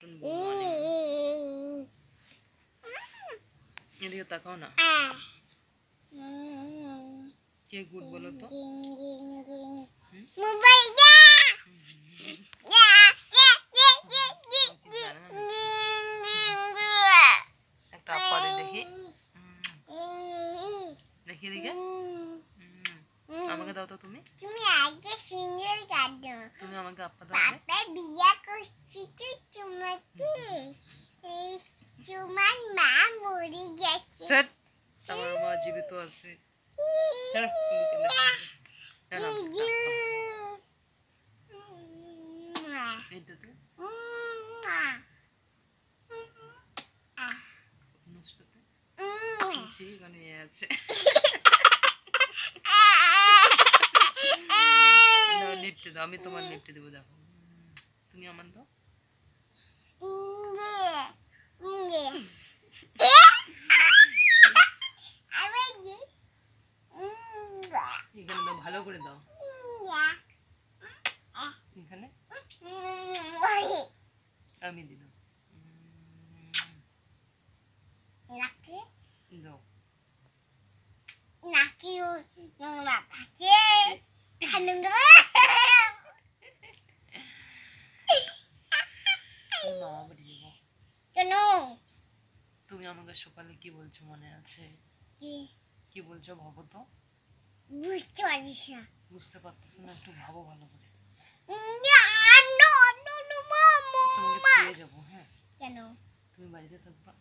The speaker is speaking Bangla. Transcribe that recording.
আফটারনুন গুড মর্নিং এদিকে তাকাও না কে গুড বলো তো মোবাইল একটা আপারে দেখি দেখি এদিকে আমাকে দাও তো তুমি তুমি আগে সিঙ্গেল কাটো তুমি আমাকে আপা দাও পাপা বিয়া করছি তো তোমাকে তোমার মা মরে গেছে আমার মা জীবিত আছে এইটাতে এখানে আছে লিফটে দাও আমি তোমার লিফটে দেবো দেখো তুমি আমার দাও এখানে দাও ভালো করে দাও এখানে আমি দিলাম দাও নাকিও নোংরা থাকে নোংরা কেন তুমি আমাকে সকালে কি বলছো মনে আছে কি বলছো ভাবো তো বুঝতে পারিস না বুঝতে পারতেছ না একটু ভাবো ভালো করে তোমাকে পেয়ে যাবো হ্যাঁ কেন তুমি বাড়িতে থাকবা